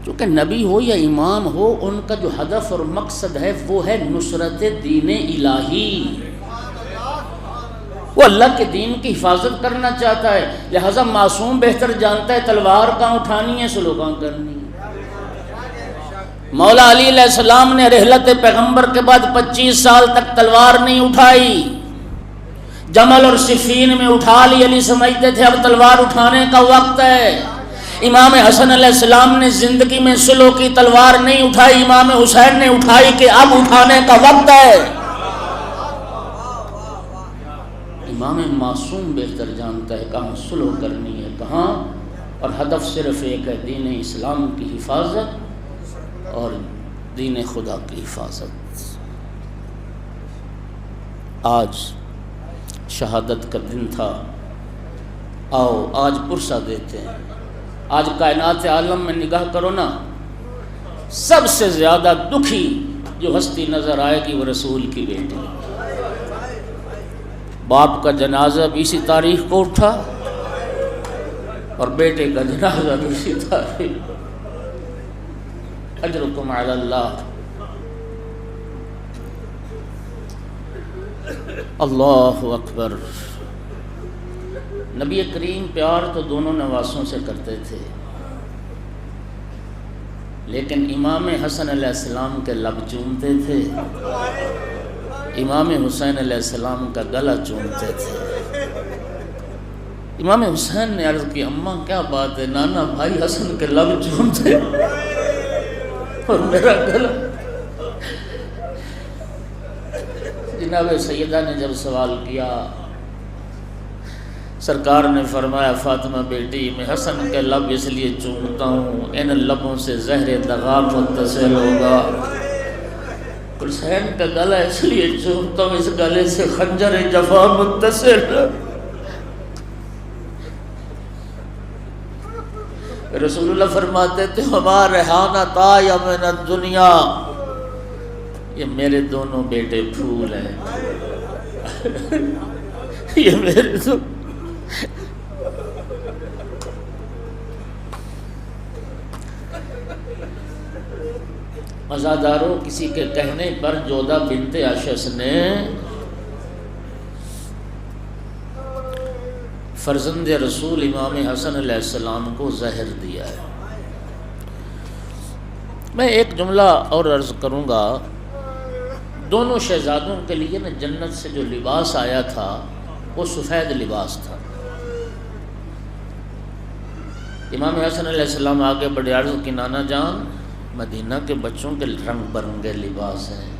چونکہ نبی ہو یا امام ہو، ان کا جو ہدف اور مقصد ہے وہ ہے نصرت دین الہی. وہ اللہ کے دین کی حفاظت کرنا چاہتا ہے، لہذا معصوم بہتر جانتا ہے تلوار کہاں اٹھانی ہے، صلح کہاں کرنی ہے. مولا علی علیہ السلام نے رحلت پیغمبر کے بعد 25 سال تک تلوار نہیں اٹھائی. جمل اور صفین میں اٹھا لی، علی سمجھتے تھے اب تلوار اٹھانے کا وقت ہے. امام حسن علیہ السلام نے زندگی میں صلح کی تلوار نہیں اٹھائی، امام حسین نے اٹھائی کہ اب اٹھانے کا وقت ہے. امام معصوم بہتر جانتا ہے کہاں صلح کرنی ہے کہاں، اور ہدف صرف ایک ہے، دین اسلام کی حفاظت اور دین خدا کی حفاظت. آج شہادت کا دن تھا، آؤ آج پرسہ دیتے ہیں. آج کائنات عالم میں نگاہ کرو نا، سب سے زیادہ دکھی جو ہستی نظر آئے گی وہ رسول کی بیٹی. باپ کا جنازہ بھی اسی تاریخ کو اٹھا اور بیٹے کا جنازہ بھی اسی تاریخ. اجرکم علی اللہ. اللہ اکبر. نبی کریم پیار تو دونوں نواسوں سے کرتے تھے، لیکن امام حسن علیہ السلام کے لب چومتے تھے، امام حسین علیہ السلام کا گلا چومتے تھے. امام حسین نے عرض کی، اماں کیا بات ہے، نانا بھائی حسن کے لب چومتے اور میرا گلا. جناب سیدہ نے جب سوال کیا، سرکار نے فرمایا، فاطمہ بیٹی، میں حسن کے لب اس لیے چومتا ہوں، ان لبوں سے زہر دغا متصل ہوگا. حسین کا گلا اس لیے چومتا ہوں، اس گلے سے خنجر جفا متصل. رسول اللہ فرماتے تھے، ہما ریحانتا یا من الدنیا، یہ میرے دونوں بیٹے پھول ہیں. یہ میرے دو عزاداروں. کسی کے کہنے پر جودہ بنت اشعث نے فرزند رسول امام حسن علیہ السلام کو زہر دیا ہے. میں ایک جملہ اور عرض کروں گا. دونوں شہزادوں کے لیے نا جنت سے جو لباس آیا تھا وہ سفید لباس تھا. امام حسن علیہ السلام آگے بڑے عرض کی، نانا جان، مدینہ کے بچوں کے رنگ برنگے لباس ہیں،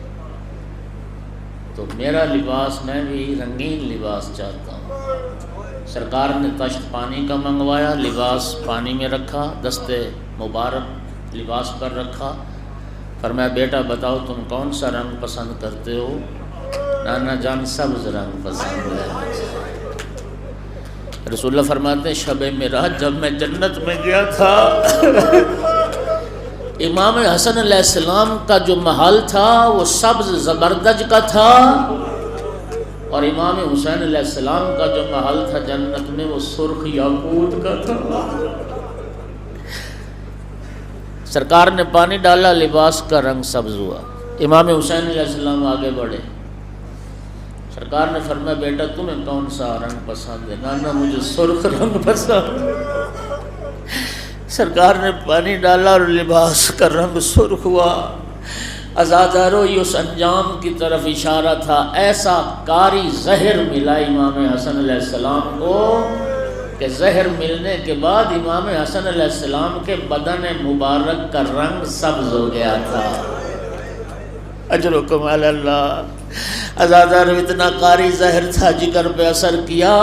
تو میرا لباس، میں بھی رنگین لباس چاہتا ہوں. سرکار نے تشت پانی کا منگوایا، لباس پانی میں رکھا، دستے مبارک لباس پر رکھا، فرمایا بیٹا بتاؤ تم کون سا رنگ پسند کرتے ہو؟ نانا جان سبز رنگ پسند ہے۔ رسول اللہ فرماتے ہیں شب معراج جب میں جنت میں گیا تھا امام حسن علیہ السلام کا جو محل تھا وہ سبز زبردج کا تھا، اور امام حسین علیہ السلام کا جو محل تھا جنت میں وہ سرخ یاقوت کا تھا۔ سرکار نے پانی ڈالا، لباس کا رنگ سبز ہوا۔ امام حسین علیہ السلام آگے بڑھے، سرکار نے فرمایا بیٹا تمہیں کون سا رنگ پسند ہے؟ نانا مجھے سرخ رنگ پسند۔ سرکار نے پانی ڈالا اور لباس کا رنگ سرخ ہوا۔ عزادارو یہ اس انجام کی طرف اشارہ تھا، ایسا کاری زہر ملا امام حسن علیہ السلام کو کہ زہر ملنے کے بعد امام حسن علیہ السلام کے بدن مبارک کا رنگ سبز ہو گیا تھا۔ اجرکم علی اللہ۔ عزادارو اتنا قاری زہر تھا، جگر پہ اثر کیا،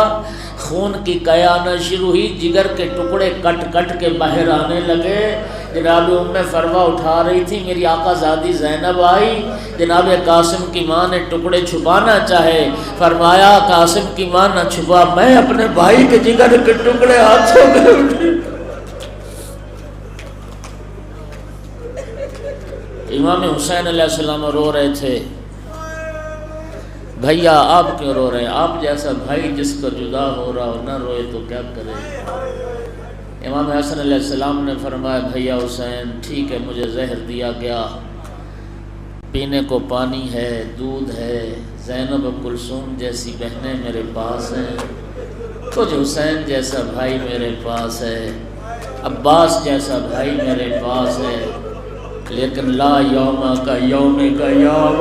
خون کی قیانہ شروع ہوئی، جگر کے ٹکڑے کٹ کٹ کے باہر آنے لگے۔ جناب ام فروا اٹھا رہی تھی، میری آقا زادی زینب آئی، جناب قاسم کی ماں نے ٹکڑے چھپانا چاہے، فرمایا قاسم کی ماں نہ چھپا، میں اپنے بھائی کے جگر کے ٹکڑے ہاتھوں میں اٹھے۔ امام حسین علیہ السلام رو رہے تھے، بھیا آپ کیوں رو رہے ہیں؟ آپ جیسا بھائی جس کو جدا ہو رہا ہو نہ روئے تو کیا کرے؟ امام حسن علیہ السلام نے فرمایا بھیا حسین ٹھیک ہے، مجھے زہر دیا گیا، پینے کو پانی ہے، دودھ ہے، زینب و کلثوم جیسی بہنیں میرے پاس ہیں، تجھ حسین جیسا بھائی میرے پاس ہے، عباس جیسا بھائی میرے پاس ہے، لیکن لا یوم کا یوم کا یوم،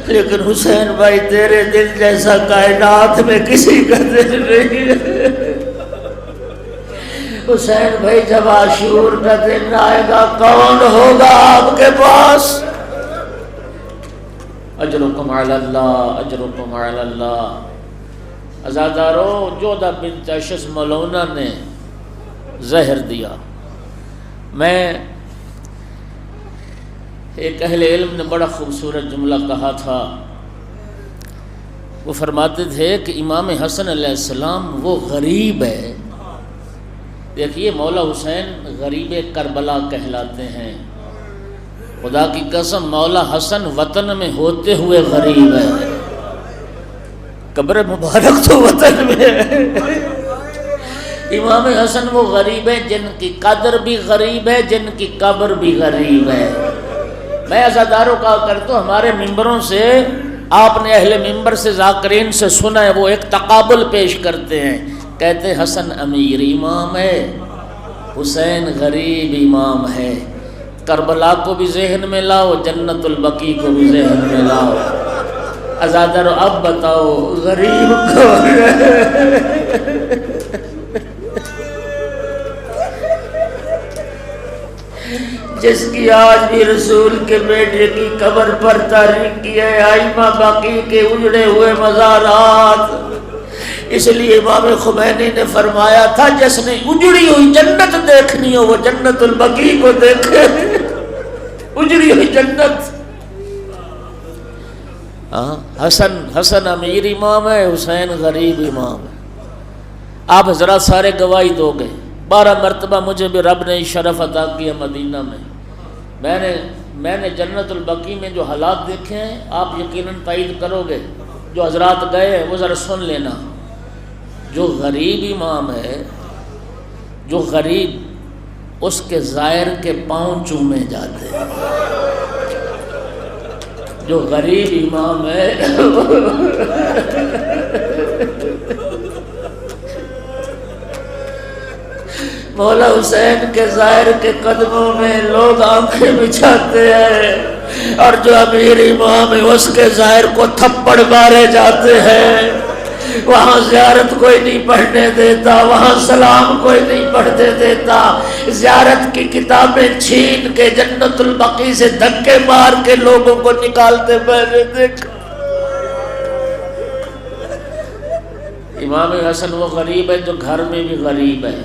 لیکن حسین بھائی تیرے دل جیسا کائنات میں کسی کا دل نہیں ہے۔ حسین بھائی جب عاشور کا دن آئے گا کون ہوگا آپ کے پاس؟ اجرکم علی اللہ، اجرکم علی اللہ۔ عزادارو جودہ بنت اشس ملونہ نے زہر دیا۔ میں ایک اہل علم نے بڑا خوبصورت جملہ کہا تھا، وہ فرماتے تھے کہ امام حسن علیہ السلام وہ غریب ہے، دیکھیے مولا حسین غریب کربلا کہلاتے ہیں، خدا کی قسم مولا حسن وطن میں ہوتے ہوئے غریب ہے، قبر مبارک تو وطن میں ہے۔ امام حسن وہ غریب ہے جن کی قدر بھی غریب ہے، جن کی قبر بھی غریب ہے۔ میں عزاداروں کا کرتا ہوں، ہمارے ممبروں سے آپ نے اہل ممبر سے ذاکرین سے سنا ہے، وہ ایک تقابل پیش کرتے ہیں، کہتے ہیں حسن امیر امام ہے، حسین غریب امام ہے، کربلا کو بھی ذہن میں لاؤ، جنت البقیع کو بھی ذہن میں لاؤ۔ عزادارو اب بتاؤ غریب کون ہے؟ جس کی آج بھی رسول کے بیٹے کی قبر پر تاریخ کی ہے آئمہ باقی کے اجڑے ہوئے مزارات۔ اس لیے امام خمینی نے فرمایا تھا جس نے اجڑی ہوئی جنت دیکھنی ہو وہ جنت البقیع کو دیکھے، اجڑی ہوئی جنت۔ حسن امیر امام ہے، حسین غریب امام ہے۔ آپ حضرات سارے گواہی دو گے، 12 مرتبہ مجھے بھی رب نے شرف عطا کیا مدینہ میں، میں نے جنت البقیع میں جو حالات دیکھے ہیں آپ یقیناً تائید کرو گے، جو حضرات گئے ہیں وہ ذرا سن لینا۔ جو غریب امام ہے، جو غریب اس کے زائر کے پاؤں چومے جاتے ہیں، جو غریب امام ہے مولا حسین کے ظاہر کے قدموں میں لوگ آنکھیں بچھاتے ہیں، اور جو امیر امام ہے اس کے ظاہر کو تھپڑ مارے جاتے ہیں۔ وہاں زیارت کوئی نہیں پڑھنے دیتا، وہاں سلام کوئی نہیں پڑھنے دیتا، زیارت کی کتابیں چھین کے جنت البقیع سے دھکے مار کے لوگوں کو نکالتے میں نے دیکھا۔ امام حسن وہ غریب ہے جو گھر میں بھی غریب ہے،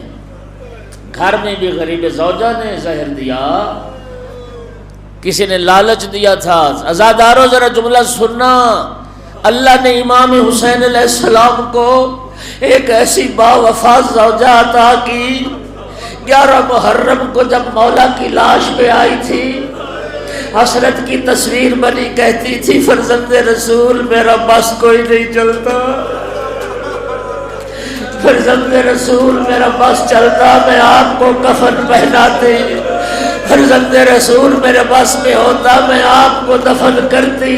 گھر میں بھی غریب ہے۔ زوجہ نے زہر دیا، کسی نے لالچ دیا تھا. عزادارو ذرا جملہ سننا. اللہ نے امام حسین علیہ السلام کو ایک ایسی باوفا زوجہ عطا کی. 11 محرم کو جب مولا کی لاش پہ آئی تھی، حسرت کی تصویر بنی، کہتی تھی فرزند رسول میرا بس کوئی نہیں چلتا، فرزند رسول میرا بس چلتا میں آپ کو کفن پہناتی، فرزند رسول میرے بس میں ہوتا میں آپ کو دفن کرتی.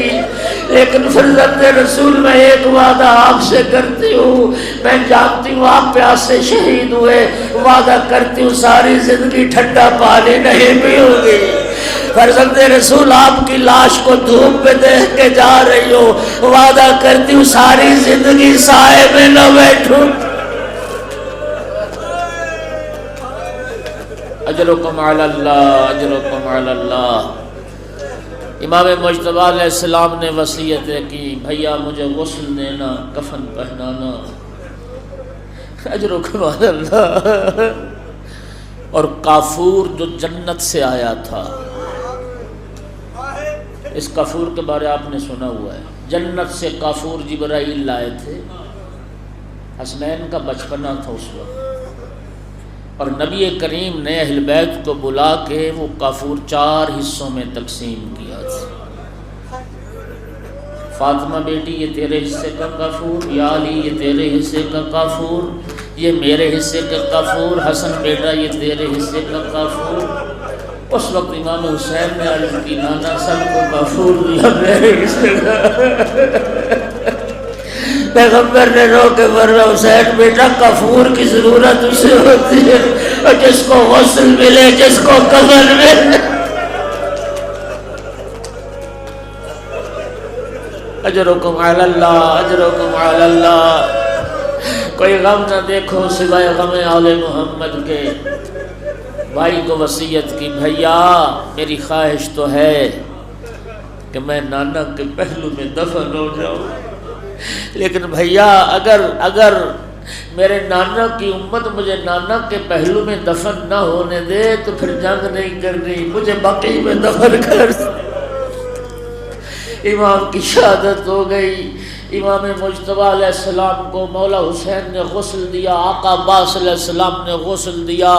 لیکن فرزند رسول میں ایک وعدہ آپ سے کرتی ہوں، میں جانتی ہوں آپ پیاسے شہید ہوئے، وعدہ کرتی ہوں ساری زندگی ٹھنڈا پانی نہیں پیوں گی. فرزند رسول آپ کی لاش کو دھوپ پہ دیکھ کے جا رہی ہو، وعدہ کرتی ہوں ساری زندگی سائے میں نہ بیٹھوں. اجرکم علی اللہ، اجرکم علی اللہ. امام مجتبی علیہ السلام نے وصیت کی بھیا مجھے غسل دینا، کفن پہنانا. اجرکم علی اللہ. اور کافور جو جنت سے آیا تھا، اس کافور کے بارے آپ نے سنا ہوا ہے. جنت سے کافور جبرائیل لائے تھے. حسنین کا بچپنا تھا اس وقت، اور نبی کریم نے اہل بیت کو بلا کے وہ کافور 4 حصوں میں تقسیم کیا تھا. فاطمہ بیٹی یہ تیرے حصے کا کافور، یا علی یہ تیرے حصے کا کافور، یہ میرے حصے کا کافور، حسن بیٹا یہ تیرے حصے کا کافور. اس وقت امام حسین نے علی کی نانا سب کو کافور دیا میرے حصے کا. پیغمبر نے رو کے فرمایا حسین بیٹا کافور کی ضرورت اسے ہوتی ہے اور جس کو غسل ملے، جس کو کفن ملے. اجرکم علی اللہ، اجرکم علی اللہ. کوئی غم نہ دیکھو سوائے غم آل محمد کے. بھائی کو وصیت کی بھیا میری خواہش تو ہے کہ میں نانا کے پہلو میں دفن ہو جاؤں، لیکن بھیا اگر میرے نانا کی امت مجھے نانا کے پہلو میں دفن نہ ہونے دے تو پھر جنگ نہیں کرنی، مجھے بقیع میں دفن کر. امام کی شہادت ہو گئی. امام مجتبی علیہ السلام کو مولا حسین نے غسل دیا، آقا عباس علیہ السلام نے غسل دیا،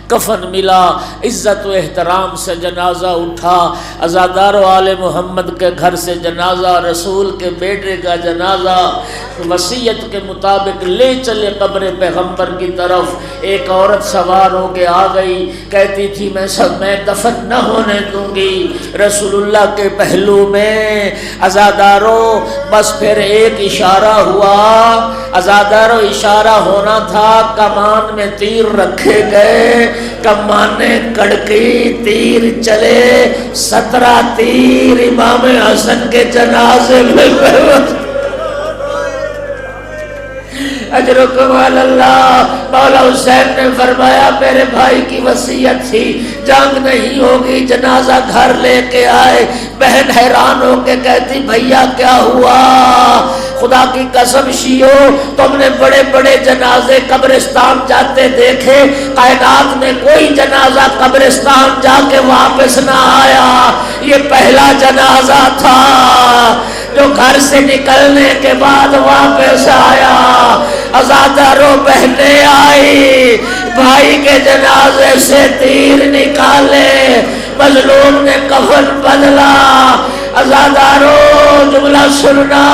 کفن ملا، عزت و احترام سے جنازہ اٹھا. عزادار و آل محمد کے گھر سے جنازہ، رسول کے بیٹے کا جنازہ وصیت کے مطابق لے چلے قبر پیغمبر کی طرف. ایک عورت سوار ہو کے آ گئی، کہتی تھی میں دفن نہ ہونے دوں گی رسول اللہ کے پہلو میں. عزادارو بس پھر ایک اشارہ ہوا، عزادارو اشارہ ہونا تھا. کمان میں تیر رکھے گئے، کمانے کڑکی، تیر چلے. 17 تیر امام حسن کے جنازے میں. اجرکم علی اللہ. مولا حسین نے فرمایا میرے بھائی کی وصیت تھی جنگ نہیں ہوگی، جنازہ گھر لے کے آئے. بہن حیران ہو کے کہتی بھیا کیا ہوا؟ خدا کی قسم شیعو تم نے بڑے بڑے جنازے قبرستان جاتے دیکھے، کائنات میں کوئی جنازہ قبرستان جا کے واپس نہ آیا. یہ پہلا جنازہ تھا جو گھر سے نکلنے کے بعد واپس آیا. عزادارو بہنیں آئی، بھائی کے جنازے سے تیر نکالے، مظلوم نے کفن بدلا. عزادارو جملہ سننا،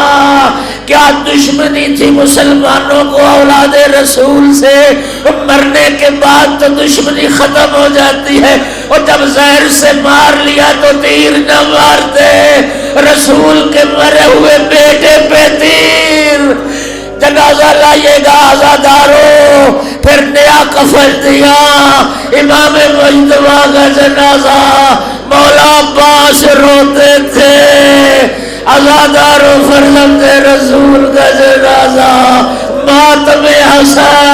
کیا دشمنی تھی مسلمانوں کو اولاد رسول سے؟ مرنے کے بعد تو دشمنی ختم ہو جاتی ہے، اور جب زہر سے مار لیا تو تیر نہ مارتے. رسول کے مرے ہوئے بیٹے پہ تیر. جنازہ لائیے گا عزادارو. پھر نیا کفن دیا. امام مجتبی کا جنازہ مولا عباس روتے تھے. عزادارو فرزند رسول کا جنازہ ماتم حسین